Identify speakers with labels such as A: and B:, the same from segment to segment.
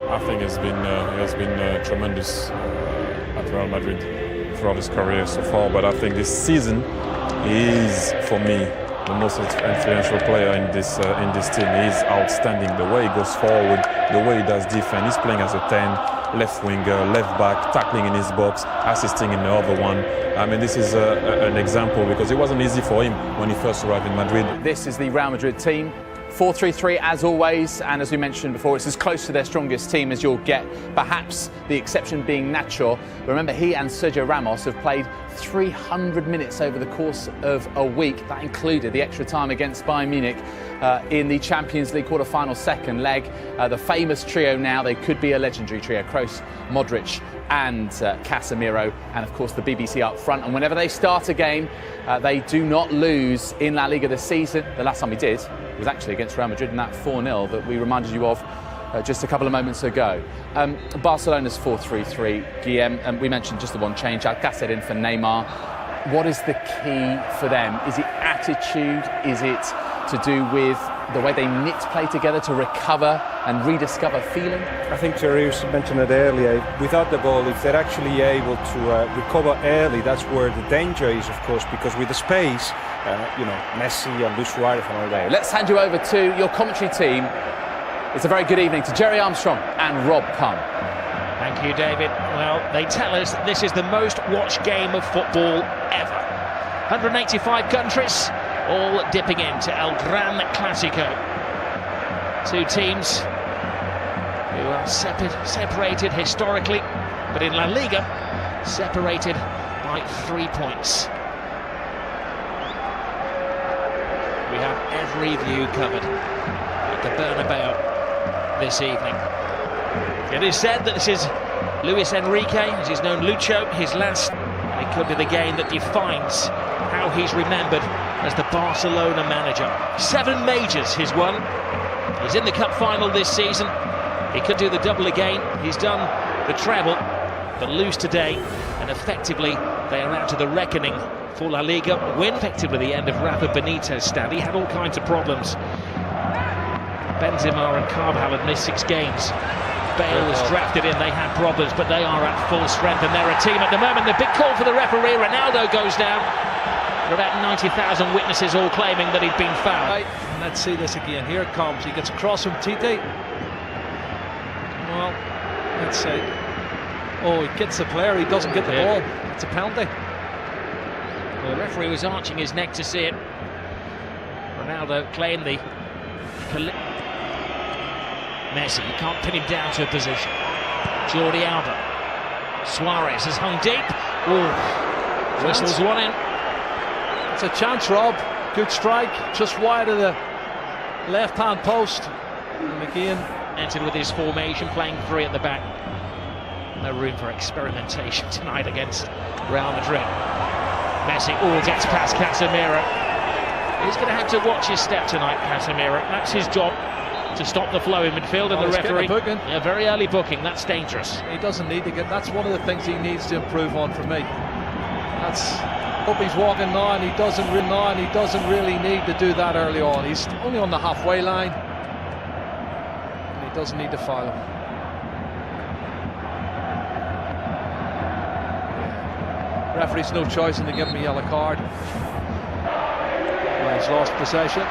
A: I think he has been tremendous at Real Madrid throughout his career so far. But I think this season he is, for me, the most influential player in this team. He's outstanding. The way he goes forward, the way he does defense. He's playing as a 10, left winger, left back, tackling in his box, assisting in the other one. I mean, this is an example because it wasn't easy for him when he first arrived in Madrid.
B: This is the Real Madrid team. 4-3-3 as always, and as we mentioned before, it's as close to their strongest team as you'll get, perhaps the exception being Nacho. Remember, he and Sergio Ramos have played 300 minutes over the course of a week. That included the extra time against Bayern Munich in the Champions League quarter-final second leg. The famous trio now, they could be a legendary trio, Kroos, Modric and Casemiro, and of course the BBC up front. And whenever they start a game, they do not lose in La Liga this season. The last time we did was actually against Real Madrid in that 4-0 that we reminded you of just a couple of moments ago. Barcelona's 4-3-3, Guillem, we mentioned just the one change, Alcácer in for Neymar. What is the key for them? Is it attitude? Is it to do with the way they knit play together to recover and rediscover feeling?
C: I think Thierry mentioned it earlier. Without the ball, if they're actually able to recover early, that's where the danger is, of course, because with the space, Messi and Luis Suarez and all that.
B: Let's hand you over to your commentary team. It's a very good evening to Jerry Armstrong and Rob Pun.
D: Thank you, David. Well, they tell us that this is the most watched game of football ever. 185 countries, all dipping into El Gran Clásico. Two teams who are separated historically, but in La Liga, separated by 3 points. We have every view covered at the Bernabeu this evening. It is said that this is Luis Enrique, as he's known Lucho, his last. It could be the game that defines how he's remembered as the Barcelona manager. 7 majors he's won. He's in the cup final this season. He could do the double again. He's done the treble, but lose today, and effectively they are out to the reckoning for La Liga. Win effectively the end of Rafa Benitez's stand. He had all kinds of problems. Benzema and Carvajal had missed 6 games. Bale was drafted in, they had problems, but they are at full strength and they're a team at the moment. The big call for the referee, Ronaldo goes down. There are about 90,000 witnesses all claiming that he'd been fouled.
E: Right, let's see this again. Here it comes. He gets across from Tite. Well, let's see. Oh, he gets the player, he doesn't get the ball. It's a penalty.
D: The referee was arching his neck to see it. Ronaldo claimed the... Messi, you can't pin him down to a position. Jordi Alba. Suarez has hung deep. Oh, whistles one in.
E: It's a chance, Rob. Good strike, just wide of the left-hand post. And again,
D: entered with his formation, playing 3 at the back. No room for experimentation tonight against Real Madrid. Messi gets past Casemiro. He's going to have to watch his step tonight, Casemiro. That's his job, to stop the flow in midfield, and the referee, a very early booking, that's dangerous.
E: He doesn't need to get, that's one of the things he needs to improve on for me. That's, hope he's walking now, and he doesn't really need to do that early on. He's only on the halfway line, and he doesn't need to foul. Referee's no choice in to give him a yellow card. Well, he's lost possession.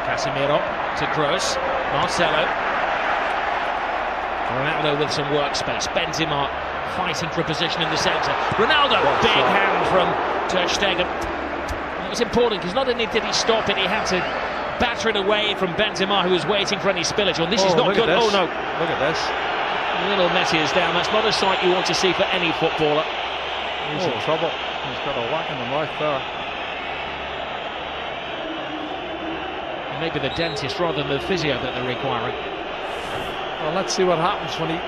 D: Casemiro to Kroos. Marcelo. Ronaldo with some workspace. Benzema fighting for a position in the centre. Ronaldo, big hand from Ter Stegen. It was important because not only did he stop it, he had to batter it away from Benzema, who was waiting for any spillage. Oh, this is not good. Oh no!
E: Look at this.
D: Little Messi is down. That's not a sight you want to see for any footballer.
E: He's in trouble. He's got a whack in the mouth there.
D: Maybe the dentist rather than the physio that they're requiring.
E: Well, let's see what happens when he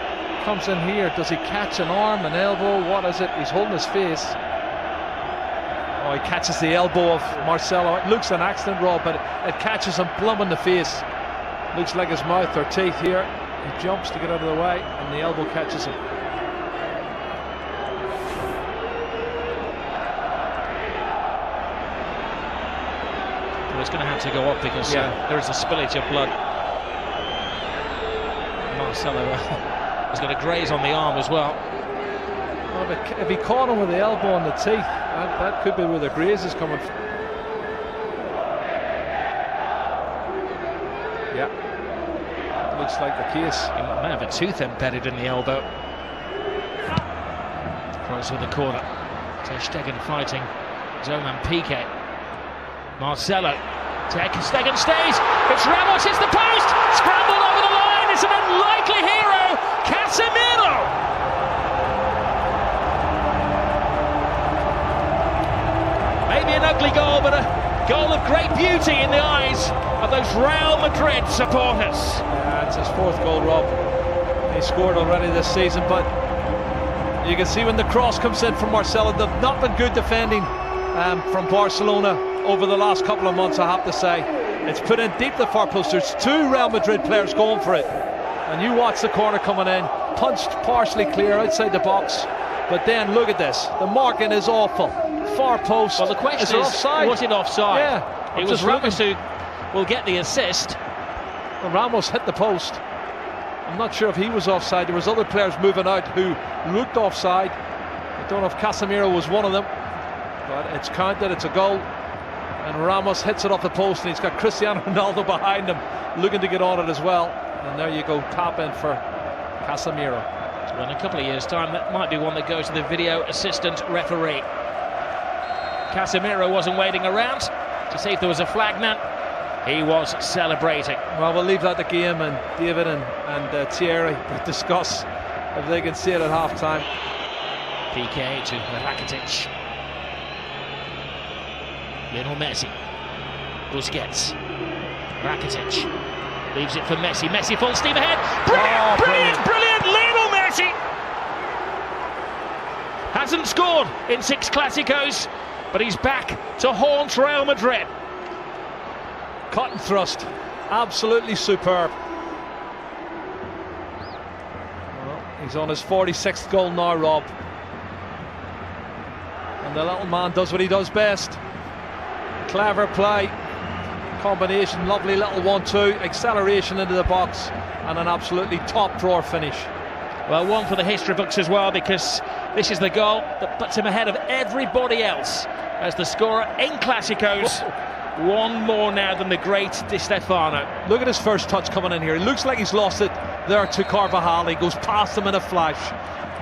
E: comes in here. Does he catch an arm, an elbow? What is it? He's holding his face. Oh, he catches the elbow of Marcelo. It looks an accident, Rob, but it catches him plumb in the face. Looks like his mouth or teeth here. He jumps to get out of the way, and the elbow catches him.
D: It's going to have to go up because there is a spillage of blood. Marcelo He's got a graze on the arm as well.
E: Well, if he caught him with the elbow on the teeth, that could be where the graze is coming from. Yeah, looks like the case.
D: He may have a tooth embedded in the elbow. Cross with the corner. Ter Stegen fighting his own man Piqué. Marcelo. Ter Stegen stays. It's Ramos, hits the post. Scrambled over the line. It's an unlikely hero. Casemiro. Maybe an ugly goal, but a goal of great beauty in the eyes of those Real Madrid supporters.
E: Yeah, it's his 4th goal, Rob. He scored already this season, but you can see when the cross comes in from Marcelo, they've not been good defending from Barcelona over the last couple of months, I have to say. It's put in deep the far post. There's 2 Real Madrid players going for it. And you watch the corner coming in, punched partially clear outside the box. But then look at this. The marking is awful. Far post.
D: Well, the question is,
E: offside?
D: was it offside?
E: Yeah.
D: It was Ramos who will get the assist.
E: Well, Ramos hit the post. I'm not sure if he was offside. There was other players moving out who looked offside. I don't know if Casemiro was one of them. But it's counted, it's a goal. And Ramos hits it off the post, and he's got Cristiano Ronaldo behind him looking to get on it as well. And there you go, tap in for Casemiro.
D: Well, in a couple of years' time, that might be one that goes to the video assistant referee. Casemiro wasn't waiting around to see if there was a flag man. He was celebrating.
E: Well, we'll leave that to game, and David and Thierry will discuss if they can see it at half-time.
D: Piqué to Rakitic. Lionel Messi. Busquets. Rakitic. Leaves it for Messi. Messi full steam ahead. Brilliant! Lionel Messi! Hasn't scored in 6 Clásicos, but he's back to haunt Real Madrid.
E: Cut and thrust. Absolutely superb. Well, he's on his 46th goal now, Rob. And the little man does what he does best. Clever play. Combination, lovely little 1-2, acceleration into the box, and an absolutely top drawer finish.
D: Well, one for the history books as well, because this is the goal that puts him ahead of everybody else as the scorer in Clásicos. One more now than the great Di Stefano.
E: Look at his first touch coming in here. He looks like he's lost it there to Carvajal. He goes past him in a flash.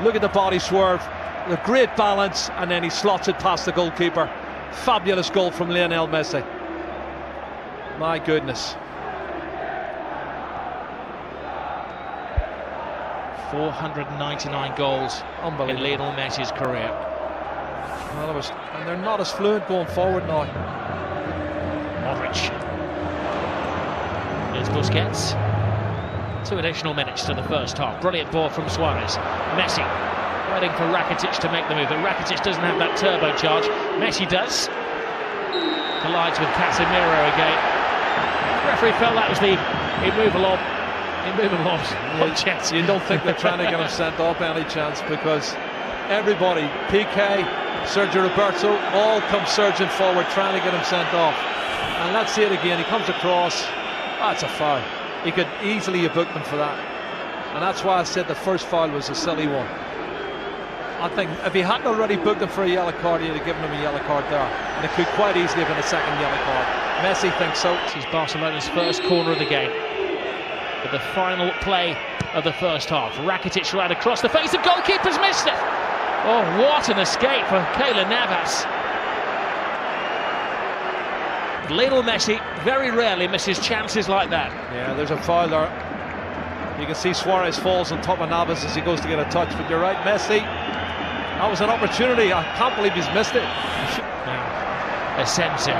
E: Look at the body swerve, the great balance, and then he slots it past the goalkeeper. Fabulous goal from Lionel Messi. My goodness.
D: 499 goals in Lionel Messi's career.
E: Well, and they're not as fluent going forward now.
D: Modric. Here's Busquets. 2 additional minutes to the first half. Brilliant ball from Suarez. Messi waiting for Rakitic to make the move, but Rakitic doesn't have that turbocharge. Messi does. Collides with Casemiro again. The referee felt that was the immovable chance.
E: You don't think they're trying to get him sent off any chance, because everybody, Piqué, Sergio Roberto, all come surging forward trying to get him sent off. And let's see it again. He comes across. That's a foul. He could easily have booked him for that. And that's why I said the first foul was a silly one. I think if he hadn't already booked him for a yellow card, he'd have given him a yellow card there. And it could quite easily have been a second yellow card. Messi thinks so.
D: This is Barcelona's first corner of the game. But the final play of the first half. Rakitic right across the face of goalkeepers, missed it. Oh, what an escape for Keylor Navas. Lionel Messi very rarely misses chances like that.
E: Yeah, there's a foul there. You can see Suarez falls on top of Navas as he goes to get a touch, but you're right, Messi. That was an opportunity. I can't believe he's missed it.
D: Now, Asensio,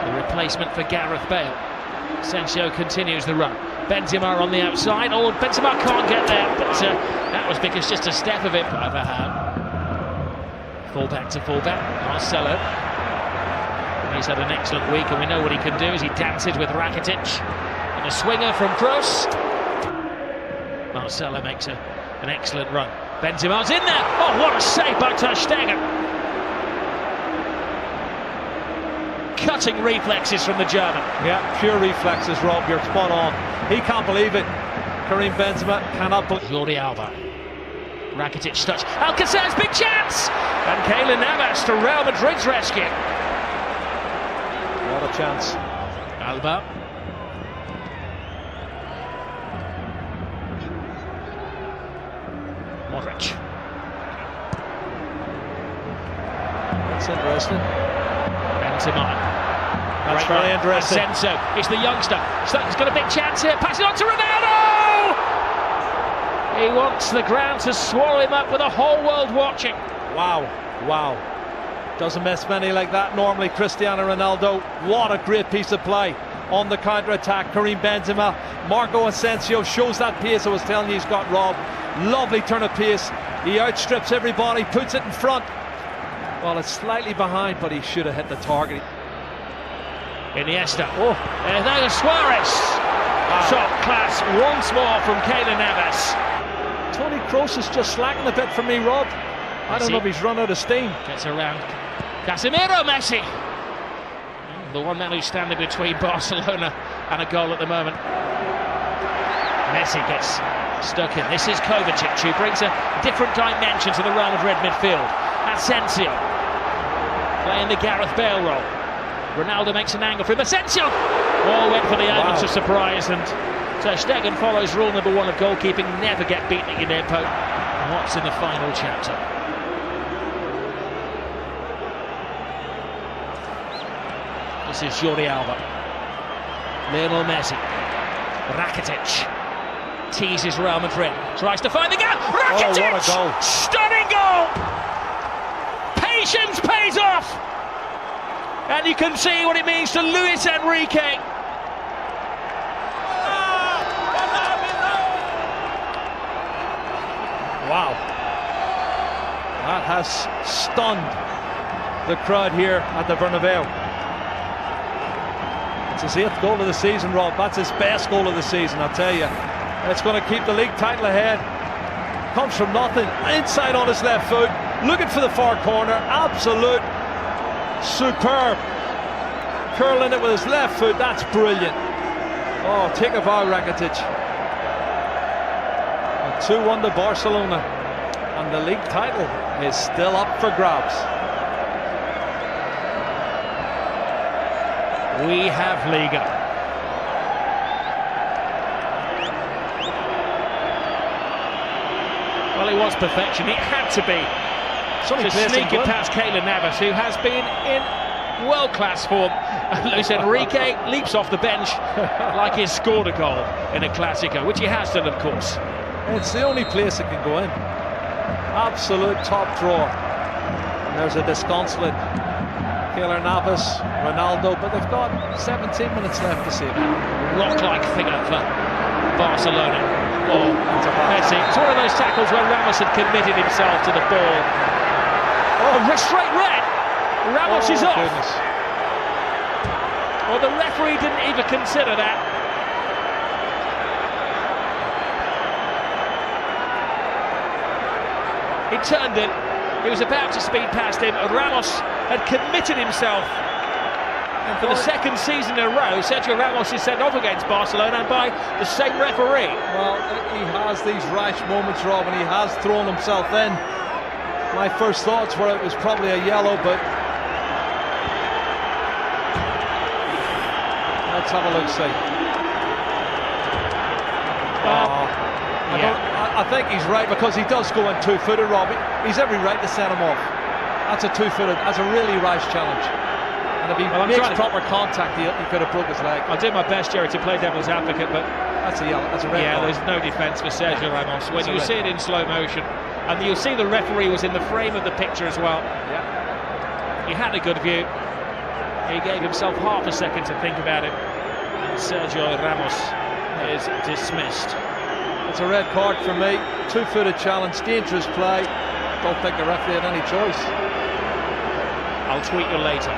D: the replacement for Gareth Bale. Asensio continues the run. Benzema on the outside. Oh, Benzema can't get there, but that was because just a step of it. Fullback to fullback. Marcelo. He's had an excellent week, and we know what he can do as he dances with Rakitic. And a swinger from Kroos. Marcelo makes an excellent run. Benzema's in there. Oh, what a save by Ter Stegen. Cutting reflexes from the German.
E: Yeah, pure reflexes, Rob. You're spot on. He can't believe it. Karim Benzema cannot believe.
D: Jordi Alba. Rakitic touch. Alcacer's big chance! And Keylor Navas to Real Madrid's rescue.
E: What a chance.
D: Alba. Modric.
E: That's interesting.
D: Benzema.
E: That's very interesting.
D: Asensio. It's the youngster. He's got a big chance here. Passing on to Ronaldo! He wants the ground to swallow him up with the whole world watching.
E: Wow, wow. Doesn't miss many like that normally. Cristiano Ronaldo, what a great piece of play on the counter-attack. Karim Benzema, Marco Asensio shows that pace I was telling you he's got robbed. Lovely turn of pace. He outstrips everybody, puts it in front. Well, it's slightly behind, but he should have hit the target.
D: Iniesta. Oh, and now Suarez. Wow. Top class once more from Keylor Navas.
E: Toni Kroos is just slacking a bit for me, Rob. I don't know if he's run out of steam.
D: Gets around. Casemiro, Messi. The one man who's standing between Barcelona and a goal at the moment. Messi gets stuck in. This is Kovacic, who brings a different dimension to the Real Madrid midfield. Asensio playing the Gareth Bale role. Ronaldo makes an angle for him. Asensio! All went for the elements of surprise, and Ter Stegen follows rule number 1 of goalkeeping: never get beaten at your near post. What's in the final chapter? This is Jordi Alba. Lionel Messi. Rakitic teases Real Madrid. Tries to find the gap. Rakitic!
E: Oh, what a goal.
D: Stunning goal! Patience pays off! And you can see what it means to Luis Enrique.
E: Wow. That has stunned the crowd here at the Bernabeu. It's his 8th goal of the season, Rob. That's his best goal of the season, I'll tell you. It's going to keep the league title ahead. Comes from nothing, inside on his left foot, looking for the far corner. Absolute superb. Curling it with his left foot, that's brilliant. Oh, take a bow, Rakitic. 2-1 to Barcelona, and the league title is still up for grabs.
D: We have Liga. Well, it was perfection. It had to be. To sneak it past Keylor Navas, who has been in world-class form. Luis Enrique leaps off the bench like he's scored a goal in a Clásico, which he has done, of course.
E: It's the only place it can go in. Absolute top drawer. And there's a disconsolate Keylor Navas, Ronaldo, but they've got 17 minutes left to save it.
D: Rock-like figure for Barcelona. Oh, Messi. It's one of those tackles where Ramos had committed himself to the ball. Oh, straight red. Ramos is off.
E: Goodness.
D: Well, the referee didn't even consider that. He turned it. He was about to speed past him. Ramos had committed himself. And for the second season in a row, Sergio Ramos is sent off against Barcelona by the same referee.
E: Well, he has these rash moments, Rob, and he has thrown himself in. My first thoughts were it was probably a yellow, but let's have a look, see. I think he's right, because he does go in two-footed, Rob. He's every right to send him off. That's a two-footed, that's a really rash challenge. And if he makes proper contact, he could have broke his leg.
D: I'll do my best, Jerry, to play devil's advocate, but
E: that's a yellow, that's a red card.
D: There's no defence for Sergio Ramos. When you see it in slow motion, and you'll see the referee was in the frame of the picture as well.
E: Yeah.
D: He had a good view. He gave himself half a second to think about it. And Sergio Ramos is dismissed.
E: It's a red card for me. Two-footed challenge, dangerous play. Don't think the referee had any choice.
D: I'll tweet you later.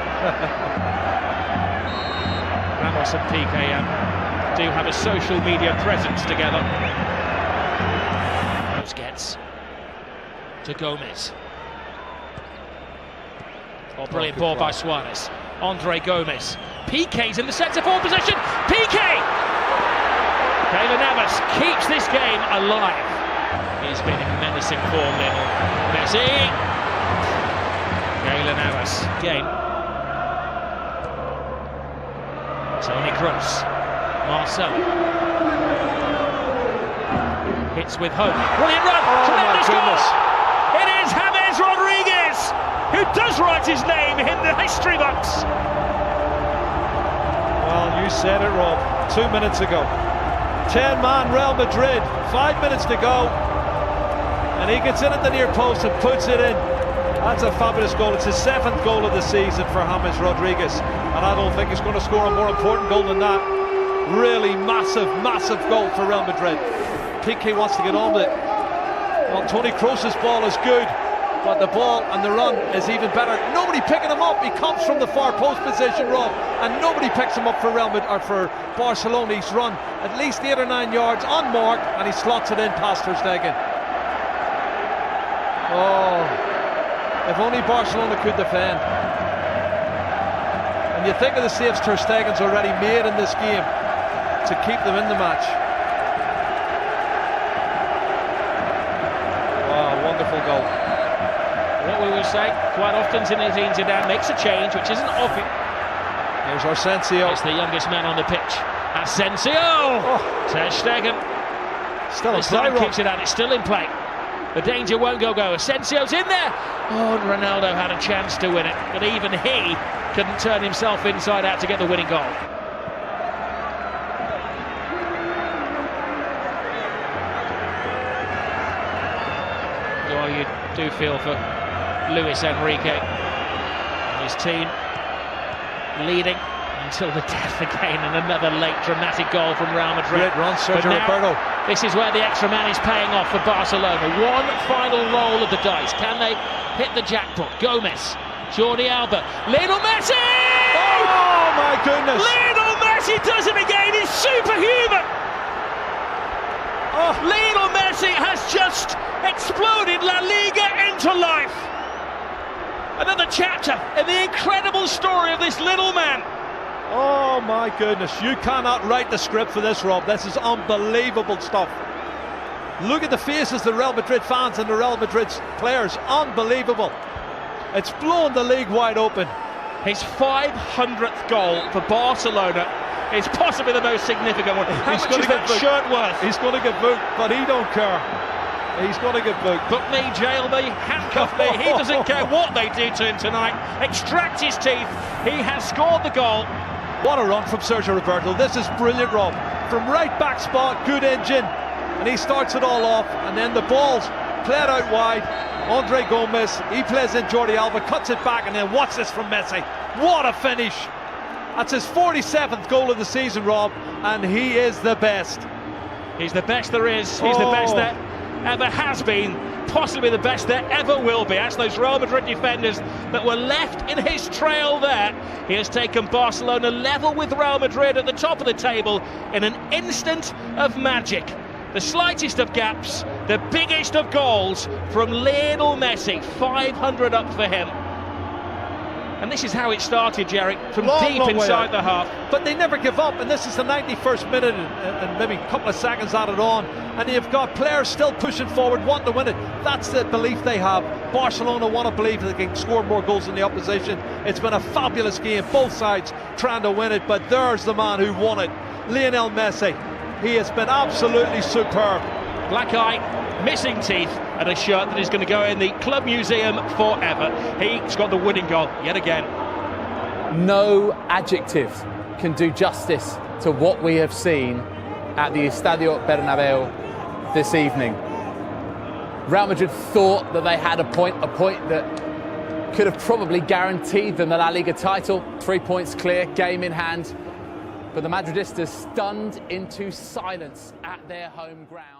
D: Ramos and Piqué do have a social media presence together. Busquets to Gomez. Oh, brilliant ball by Suarez. Andre Gomez. Piqué's in the centre forward position. Piqué! Keylor Navas keeps this game alive. He's been in menacing form, Lionel Messi. Keylor Navas again. Toni Kroos. Marcelo. Hits with hope. Brilliant run. Tremendous goal. It is James Rodriguez who does write his name in the history books.
E: Well, you said it, Rob, 2 minutes ago. 10-man Real Madrid, 5 minutes to go. And he gets in at the near post and puts it in. That's a fabulous goal. It's his 7th goal of the season for James Rodriguez. And I don't think he's going to score a more important goal than that. Really massive, massive goal for Real Madrid. Piqué wants to get on with it. Well, Toni Kroos' ball is good, but the ball and the run is even better. Nobody picking him up. He comes from the far post position, Rob, and nobody picks him up for for Barcelona. He's run at least 8 or 9 yards unmarked, and he slots it in past Ter Stegen. Oh, if only Barcelona could defend. And you think of the saves Ter Stegen's already made in this game to keep them in the match. Wonderful goal.
D: What we will say quite often, Zinedine Zidane makes a change which isn't obvious.
E: Here's Asensio.
D: It's the youngest man on the pitch. Asensio! Ter Stegen.
E: Still in
D: This
E: play,
D: time kicks it out, it's still in play. The danger won't go. Asensio's in there! Oh, and Ronaldo had a chance to win it, but even he couldn't turn himself inside out to get the winning goal. Well, you do feel for Luis Enrique and his team leading until the death again, and another late dramatic goal from Real Madrid.
E: Great run, Sergio Roberto.
D: This is where the extra man is paying off for Barcelona. One final roll of the dice. Can they hit the jackpot? Gomez, Jordi Alba, Lionel Messi!
E: Oh my goodness!
D: Lionel Messi does it again. He's superhuman. Lionel Messi has just exploded La Liga into life. Another chapter in the incredible story of this little man.
E: Oh my goodness, you cannot write the script for this, Rob. This is unbelievable stuff. Look at the faces of the Real Madrid fans and the Real Madrid players. Unbelievable. It's blown the league wide open.
D: His 500th goal for Barcelona is possibly the most significant one. How much is that shirt worth?
E: He's going to get booked, but he don't care. He's going to get booked.
D: Book me, jail me, handcuff me. He doesn't care what they do to him tonight. Extract his teeth. He has scored the goal.
E: What a run from Sergio Roberto. This is brilliant, Rob. From right back spot, good engine. And he starts it all off. And then the ball's played out wide. Andre Gomez, he plays in Jordi Alba, cuts it back, and then watch this from Messi. What a finish. That's his 47th goal of the season, Rob. And he is the best.
D: He's the best there is. He's the best there ever has been, possibly the best there ever will be. As those Real Madrid defenders that were left in his trail there, he has taken Barcelona level with Real Madrid at the top of the table in an instant of magic. The slightest of gaps, the biggest of goals from Lionel Messi. 500 up for him. And this is how it started, Jerry, from deep inside the half.
E: But they never give up, and this is the 91st minute and maybe a couple of seconds added on, and you've got players still pushing forward, wanting to win it. That's the belief they have. Barcelona want to believe that they can score more goals than the opposition. It's been a fabulous game, both sides trying to win it, but there's the man who won it, Lionel Messi. He has been absolutely superb.
D: Black eye, missing teeth, and a shirt that is going to go in the club museum forever. He's got the winning goal yet again.
B: No adjective can do justice to what we have seen at the Estadio Bernabeu this evening. Real Madrid thought that they had a point that could have probably guaranteed them the La Liga title. 3 points clear, game in hand. But the Madridistas stunned into silence at their home ground.